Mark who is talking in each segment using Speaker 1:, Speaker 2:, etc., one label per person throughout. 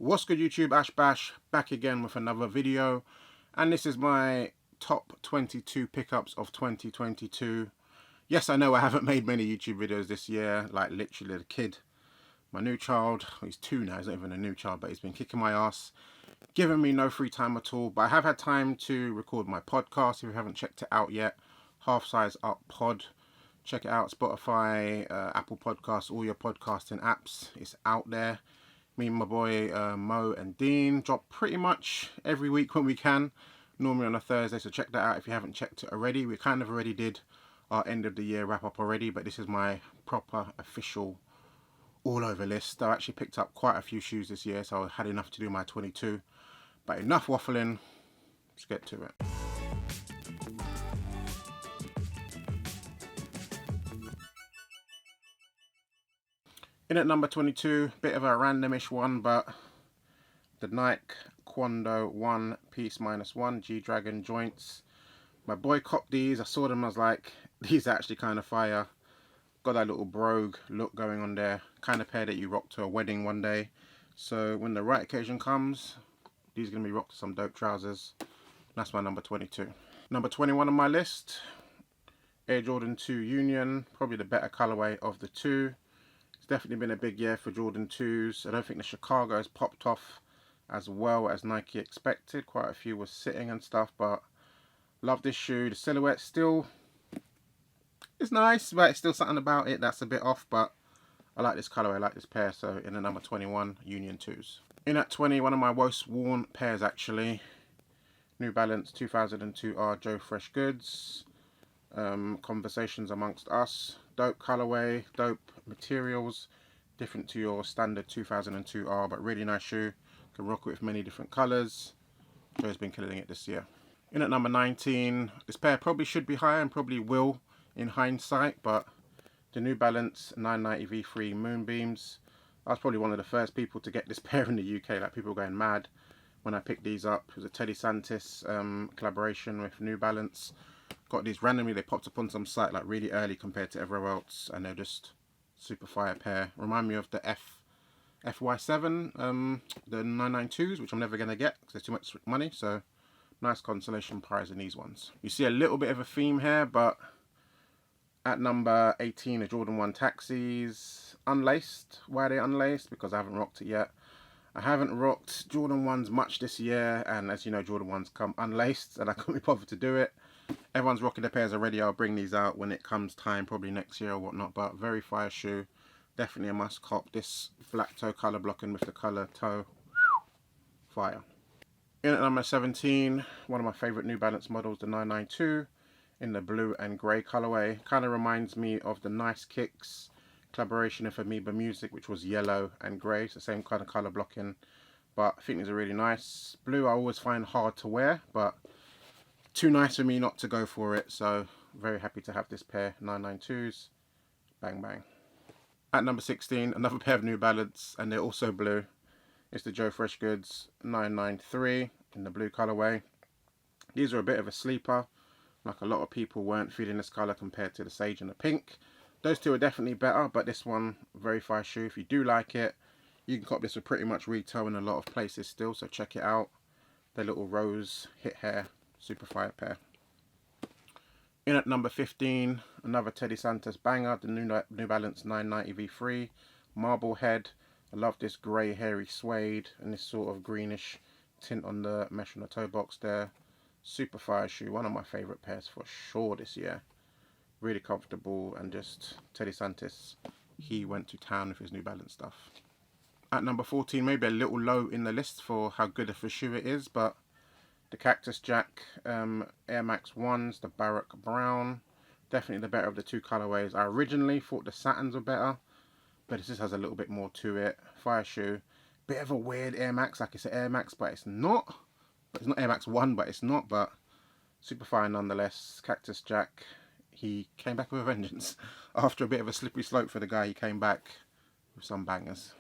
Speaker 1: What's good YouTube, Ash Bash, back again with another video, and this is my top 22 pickups of 2022. Yes, I know I haven't made many YouTube videos this year, like literally the kid, my new child, he's 2 now, he's not even a new child, but he's been kicking my ass, giving me no free time at all. But I have had time to record my podcast. If you haven't checked it out yet, Half Size Up Pod, check it out. Spotify, Apple Podcasts, all your podcasting apps, it's out there. Me and my boy Mo and Dean drop pretty much every week when we can, normally on a Thursday, so check that out if you haven't checked it already. We kind of already did our end of the year wrap up already, but this is my proper official all over list. I actually picked up quite a few shoes this year, so I had enough to do my 22, but enough waffling, let's get to it. In at number 22, bit of a randomish one, but the Nike Quando 1 Piece -1 G-Dragon joints. My boy copped these. I saw them, I was like, these are actually kind of fire. Got that little brogue look going on there. Kind of pair that you rock to a wedding one day. So when the right occasion comes, these are going to be rocked to some dope trousers. That's my number 22. Number 21 on my list, Air Jordan 2 Union. Probably the better colorway of the two. It's definitely been a big year for Jordan 2s. I don't think the Chicago has popped off as well as Nike expected. Quite a few were sitting and stuff, but love this shoe. The silhouette still is nice, but it's still something about it that's a bit off, but I like this colorway, I like this pair. So in the number 21, Union 2s. In at 20, one of my most worn pairs actually, New Balance 2002R Joe Fresh Goods. Conversations Amongst Us. Dope colorway, dope materials, different to your standard 2002R, but really nice shoe. Can rock it with many different colors. Joe's been killing it this year. In at number 19, this pair probably should be higher and probably will in hindsight, but the New Balance 990 V3 Moonbeams. I was probably one of the first people to get this pair in the UK, like people were going mad when I picked these up. It was a Teddy Santis collaboration with New Balance. Got these randomly, they popped up on some site like really early compared to everywhere else, and they're just super fire pair. Remind me of the FY7, the 992s, which I'm never going to get because there's too much money, so nice consolation prize in these ones. You see a little bit of a theme here, but at number 18, the Jordan 1 Taxis, unlaced. Why are they unlaced? Because I haven't rocked it yet. I haven't rocked Jordan 1s much this year, and as you know, Jordan 1s come unlaced, and I couldn't be bothered to do it. Everyone's rocking their pairs already. I'll bring these out when it comes time, probably next year or whatnot, but very fire shoe. Definitely a must cop. This black toe color blocking with the color toe, fire. In at number 17, one of my favorite New Balance models, the 992 in the blue and grey colorway. Kind of reminds me of the Nice Kicks collaboration with Amoeba Music, which was yellow and grey. It's the same kind of color blocking, but I think these are really nice. Blue I always find hard to wear, but too nice for me not to go for it, so very happy to have this pair, 992s, bang bang. At number 16, another pair of New Balance, and they're also blue. It's the Joe Fresh Goods 993 in the blue colorway. These are a bit of a sleeper, like a lot of people weren't feeling this color compared to the sage and the pink. Those two are definitely better, but this one, very fire shoe. If you do like it, you can cop this for pretty much retail in a lot of places still, so check it out. The little rose hit hair, super fire pair. In at number 15, another Teddy Santis banger, the New Balance 990 V3 Marble Head. I love this grey hairy suede and this sort of greenish tint on the mesh on the toe box there. Super fire shoe, one of my favourite pairs for sure this year. Really comfortable, and just Teddy Santis, he went to town with his New Balance stuff. At number 14, maybe a little low in the list for how good of a shoe it is, but the Cactus Jack Air Max 1s, the Baroque Brown. Definitely the better of the two colorways. I originally thought the Satins were better, but it just has a little bit more to it. Fire shoe. Bit of a weird Air Max, like it's an Air Max, but it's not. But it's not Air Max 1, but it's not. But super fire nonetheless. Cactus Jack, he came back with a vengeance. After a bit of a slippery slope for the guy, he came back with some bangers.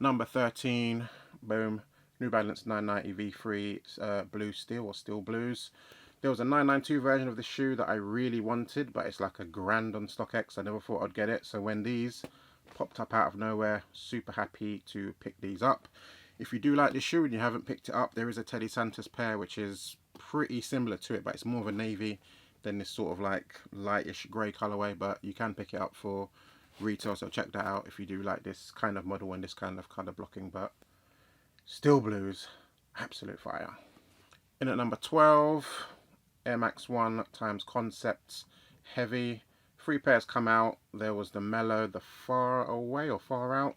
Speaker 1: Number 13, boom. New Balance 990 V3 Blue Steel or Steel Blues. There was a 992 version of the shoe that I really wanted, but it's like a grand on StockX. I never thought I'd get it. So when these popped up out of nowhere, super happy to pick these up. If you do like this shoe and you haven't picked it up, there is a Teddy Santis pair which is pretty similar to it, but it's more of a navy than this sort of like lightish grey colourway, but you can pick it up for retail, so check that out if you do like this kind of model and this kind of colour blocking. But still blues, absolute fire. In at number 12, Air Max 1 times Concepts Heavy. 3 pairs come out. There was the Mellow, the Far Away or Far Out.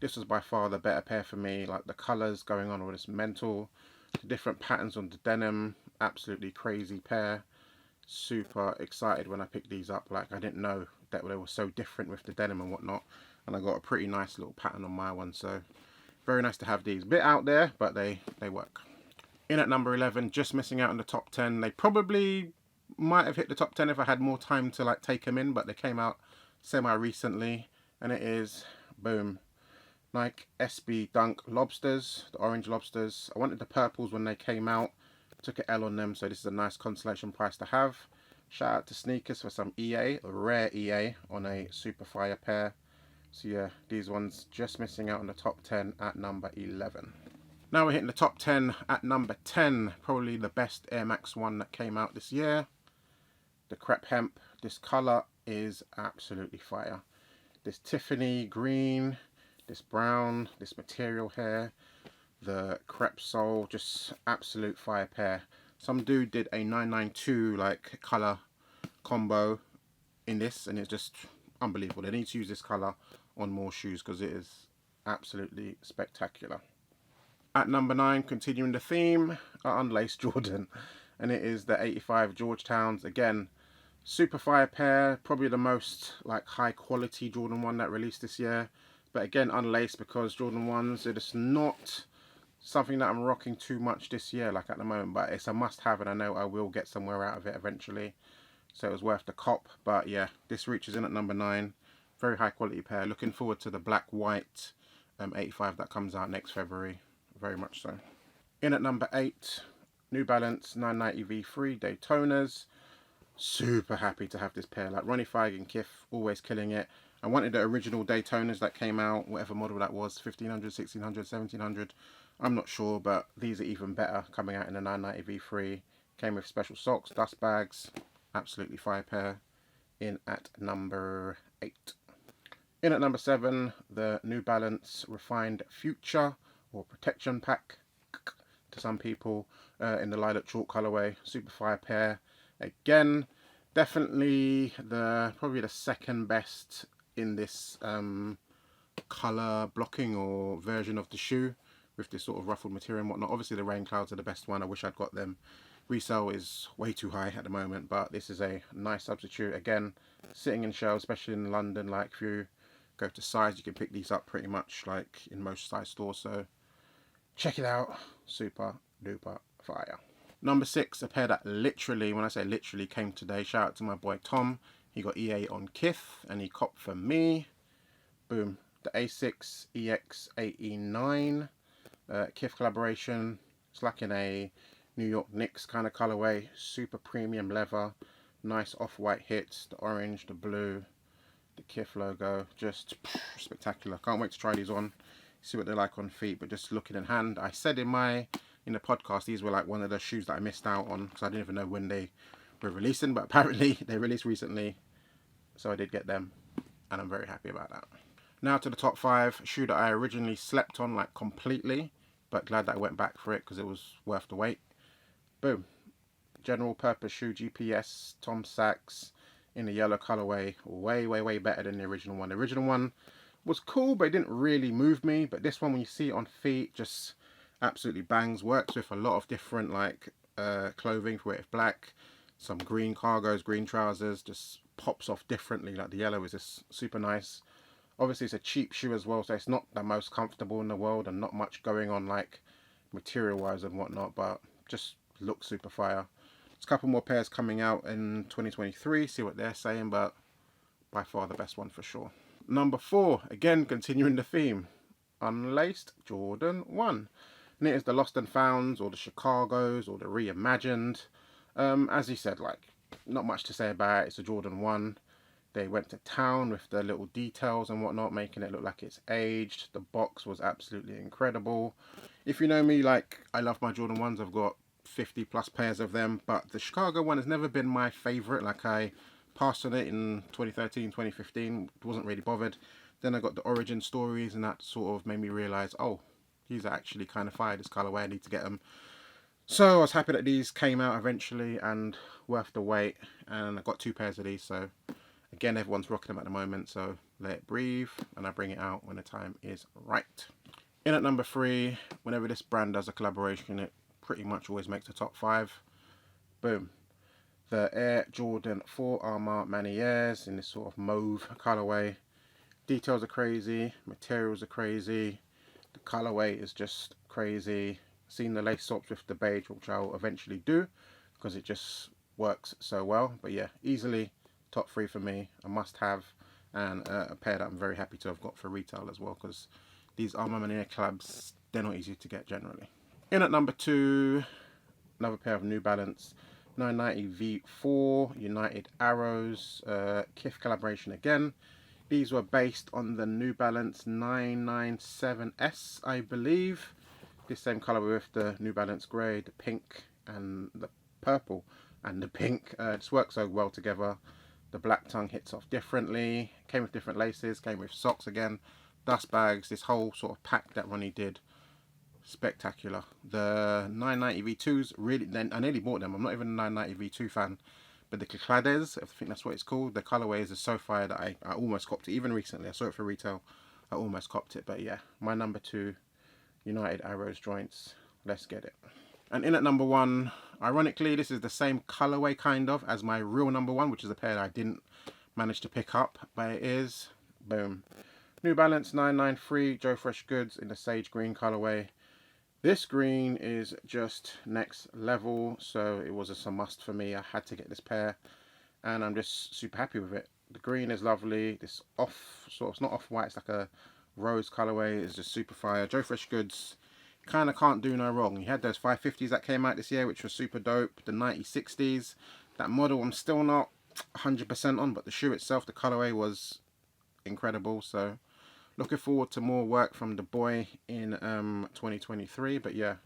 Speaker 1: This was by far the better pair for me. Like the colours going on with this mental, the different patterns on the denim, absolutely crazy pair. Super excited when I picked these up. Like I didn't know that they were so different with the denim and whatnot, and I got a pretty nice little pattern on my one, so very nice to have these. Bit out there, but they work. In at number 11, just missing out in the top 10. They probably might have hit the top 10 if I had more time to like take them in, but they came out semi recently, and it is boom, Nike SB Dunk Lobsters, the orange lobsters. I wanted the purples when they came out, took an L on them, so this is a nice consolation price to have. Shout out to Sneakers for some EA, a rare EA on a super fire pair. So yeah, these ones just missing out on the top 10 at number 11. Now we're hitting the top 10 at number 10, probably the best Air Max 1 that came out this year. The crepe hemp. This colour is absolutely fire. This Tiffany green, this brown, this material here, the crepe sole, just absolute fire pair. Some dude did a 992 like colour combo in this, and it's just unbelievable. They need to use this colour on more shoes because it is absolutely spectacular. At number 9, continuing the theme, unlaced Jordan, and it is the 85 Georgetowns. Again, super fire pair, probably the most like high quality Jordan 1 that released this year, but again unlaced because Jordan 1s, it is not something that I'm rocking too much this year like at the moment, but it's a must have and I know I will get somewhere out of it eventually, so it was worth the cop. But yeah, this reaches in at number 9. Very high quality pair. Looking forward to the black white 85 that comes out next February, very much so. In at number 8, New Balance 990 V3 Daytonas. Super happy to have this pair. Like Ronnie Feig and Kith always killing it. I wanted the original Daytonas that came out, whatever model that was, 1500, 1600, 1700, I'm not sure, but these are even better coming out in the 990 V3. Came with special socks, dust bags, absolutely fire pair. In at number 8. In at number 7, the New Balance Refined Future or Protection Pack to some people, in the lilac chalk colorway. Super fire pair. Again, definitely probably the second best in this color blocking or version of the shoe, with this sort of ruffled material and whatnot. Obviously the rain clouds are the best one. I wish I'd got them. Resale is way too high at the moment, but this is a nice substitute. Again, sitting in shelves, especially in London, like if you go to size, you can pick these up pretty much like in most size stores, so check it out. Super duper fire. Number 6, a pair that literally, when I say literally, came today. Shout out to my boy Tom. He got EA on Kith and he copped for me. Boom. The A6 EX8E9 Kith collaboration. It's like in a New York Knicks kind of colorway. Super premium leather. Nice off-white hits. The orange, the blue, the Kith logo. Just spectacular. Can't wait to try these on. See what they're like on feet, but just looking in hand. I said in the podcast these were like one of the shoes that I missed out on because I didn't even know when they were releasing, but apparently they released recently, so I did get them and I'm very happy about that. Now to the top 5, shoe that I originally slept on like completely, but glad that I went back for it because it was worth the wait. Boom. General purpose shoe, GPS Tom Sachs in the yellow colorway. Way better than the original one. The original one was cool, but it didn't really move me, but this one, when you see it on feet, just absolutely bangs. Works with a lot of different like clothing, for it black, some green cargos, green trousers, just pops off differently. Like the yellow is just super nice. Obviously it's a cheap shoe as well, so it's not the most comfortable in the world and not much going on like material wise and whatnot, but just looks super fire. There's a couple more pairs coming out in 2023, see what they're saying, but by far the best one for sure. Number 4, again continuing the theme, unlaced Jordan 1. And it is the Lost and Founds, or the Chicagos, or the Reimagined. As he said, like, not much to say about it. It's a Jordan 1. They went to town with the little details and whatnot, making it look like it's aged. The box was absolutely incredible. If you know me, like, I love my Jordan 1s. I've got 50 plus pairs of them, but the Chicago one has never been my favorite. Like, I passed on it in 2013, 2015, wasn't really bothered. Then I got the origin stories, and that sort of made me realize, oh, these are actually kind of fire, this colorway, I need to get them. So I was happy that these came out eventually and worth the wait, and I got 2 pairs of these. So again, everyone's rocking them at the moment, so let it breathe, and I bring it out when the time is right. In at number 3, whenever this brand does a collaboration, it pretty much always makes the top 5. Boom. The Air Jordan 4 Armour Manières in this sort of mauve colorway. Details are crazy, materials are crazy, the colorway is just crazy. Seen the lace swaps with the beige, which I'll eventually do because it just works so well. But yeah, easily top 3 for me, a must have, and a pair that I'm very happy to have got for retail as well, because these Armour Manière collabs, they're not easy to get generally. In at number 2, another pair of New Balance 990 V4 United Arrows, Kith collaboration again. These were based on the New Balance 997S, I believe. This same colour with the New Balance grey, the pink and the purple and the pink. Just works so well together. The black tongue hits off differently. Came with different laces, came with socks again, dust bags, this whole sort of pack that Ronnie did. Spectacular. The 990 V2s, really, I nearly bought them. I'm not even a 990 V2 fan. But the Clades, I think that's what it's called, the colorways are so fire that I almost copped it. Even recently, I saw it for retail, I almost copped it. But yeah, my number 2, United Arrows joints. Let's get it. And in at number 1, ironically, this is the same colorway kind of as my real number 1, which is a pair that I didn't manage to pick up, but it is, boom, New Balance 993 Joe Fresh Goods in the sage green colorway. This green is just next level, so it was a must for me. I had to get this pair, and I'm just super happy with it. The green is lovely. This it's not off-white, it's like a rose colorway. It's just super fire. Joe Fresh Goods kind of can't do no wrong. You had those 550s that came out this year, which was super dope. The 9060s, that model I'm still not 100% on, but the shoe itself, the colorway was incredible. So looking forward to more work from the boy in 2023. But yeah,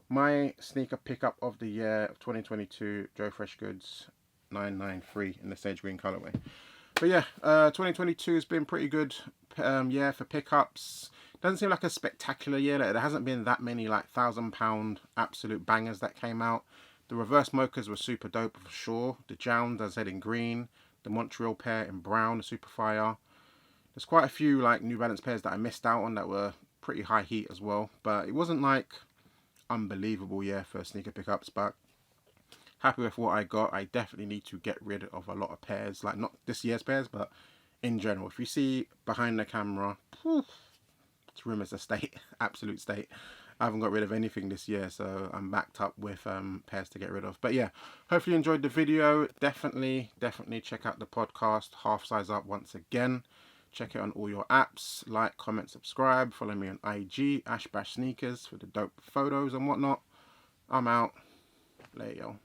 Speaker 1: my sneaker pickup of the year of 2022, Joe Fresh Goods 993 in the sage green colorway. But yeah, 2022 has been pretty good year for pickups. Doesn't seem like a spectacular year. Like, there hasn't been that many like £1,000 absolute bangers that came out. The reverse mochas were super dope for sure. The Jowns, as I said, in green. The Montreal pair in brown, super fire. There's quite a few like New Balance pairs that I missed out on that were pretty high heat as well. But it wasn't like unbelievable year for sneaker pickups. But happy with what I got. I definitely need to get rid of a lot of pairs. Like not this year's pairs, but in general. If you see behind the camera, it's rumours a state, absolute state. I haven't got rid of anything this year, so I'm backed up with pairs to get rid of. But yeah, hopefully you enjoyed the video. Definitely check out the podcast, Half Size Up, once again. Check it on all your apps. Like, comment, subscribe. Follow me on IG, AshBashSneakers, for the dope photos and whatnot. I'm out. Later, y'all.